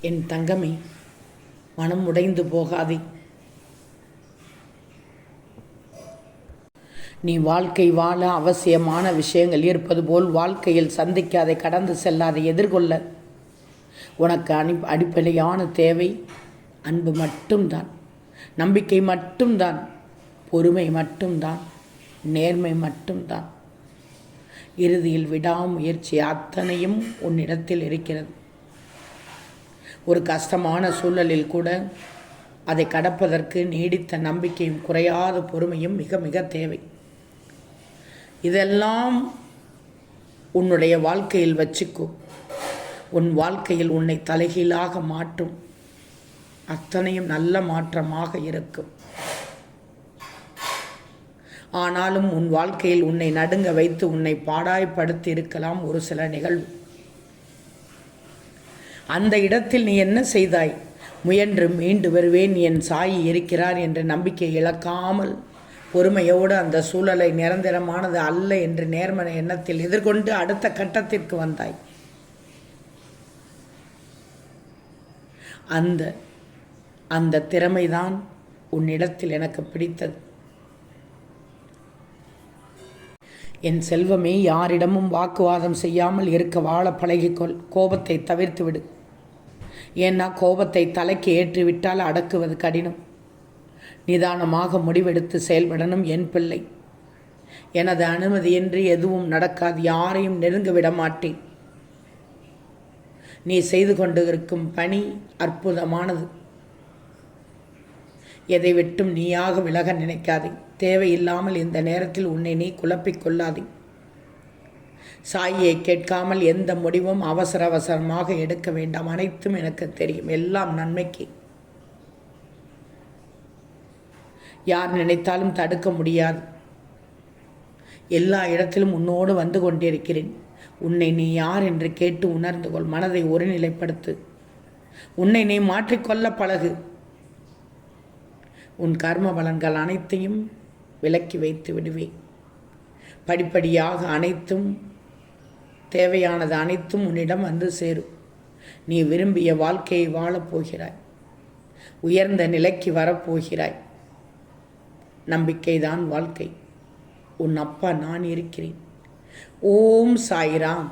என் தங்கமே, மனம் உடைந்து போகாதே. நீ வாழ்க்கை வாழ அவசியமான விஷயங்கள் இருப்பது போல் வாழ்க்கையில் சந்திக்காதை, கடந்து செல்லாதை, எதிர்கொள்ள உனக்கு அடிப்படையான தேவை அன்பு மட்டும்தான், நம்பிக்கை மட்டும்தான், பொறுமை மட்டும்தான், நேர்மை மட்டும்தான். இறுதியில் விடாமுயற்சி அத்தனையும் உன்னிடத்தில் இருக்கிறது. ஒரு கஷ்டமான சூழலில் கூட அதை கடப்பதற்கு நீடித்த நம்பிக்கையும் குறையாத பொறுமையும் மிக மிக தேவை. இதெல்லாம் உன்னுடைய வாழ்க்கையில் வச்சுக்கோ. உன் வாழ்க்கையில் உன்னை தலைகீழாக மாற்றும். அத்தனையும் நல்ல மாற்றமாக இருக்கும். ஆனாலும் உன் வாழ்க்கையில் உன்னை நடுங்க வைத்து உன்னை பாடாய்படுத்தி இருக்கலாம் ஒரு சில நிகழ்வு. அந்த இடத்தில் நீ என்ன செய்தாய்? முயன்று மீண்டு வருவேன், என் சாயி இருக்கிறார் என்ற நம்பிக்கை இழக்காமல் பொறுமையோடு அந்த சூழலை நிரந்தரமானது அல்ல என்று நேர்மறை எண்ணத்தில் எதிர்கொண்டு அடுத்த கட்டத்திற்கு வந்தாய். அந்த திறமைதான் உன்னிடத்தில் எனக்கு பிடித்தது. என் செல்வமே, யாரிடமும் வாக்குவாதம் செய்யாமல் இருக்க வாழ பழகிக்கொள். கோபத்தை தவிர்த்து விடு. ஏன்னா கோபத்தை தலைக்கு ஏற்றிவிட்டால் அடக்குவது கடினம். நிதானமாக முடிவெடுத்து செயல்படணும் என் பிள்ளை. எனது அனுமதியின்றி எதுவும் நடக்காது. யாரையும் நெருங்க விட மாட்டேன். நீ செய்து கொண்டு இருக்கும் பணி அற்புதமானது. எதை விட்டும் நீயாக விலக நினைக்காதே. தேவையில்லாமல் இந்த நேரத்தில் உன்னை நீ குழப்பிக் கொள்ளாதே. சாயியை கேட்காமல் எந்த முடிவும் அவசரமாக எடுக்க வேண்டாம். அனைத்தும் எனக்கு தெரியும், எல்லாம் நன்மைக்கு. யார் நினைத்தாலும் தடுக்க முடியாது. எல்லா இடத்திலும் உன்னோடு வந்து கொண்டிருக்கிறேன். உன்னை நீ யார் என்று கேட்டு உணர்ந்து கொள். மனதை ஒருநிலைப்படுத்து. உன்னை நீ மாற்றிக்கொள்ள பழகு. உன் கர்ம பலன்கள் அனைத்தையும் விலக்கி வைத்து விடுவேன். படிப்படியாக அனைத்தும் தேவையானது அனைத்தும் உன்னிடம் வந்து சேரும். நீ விரும்பிய வாழ்க்கையை வாழப்போகிறாய். உயர்ந்த நிலைக்கு வரப்போகிறாய். நம்பிக்கைதான் வாழ்க்கை. உன் அப்பா நான் இருக்கிறேன். ஓம் சாய்ராம்.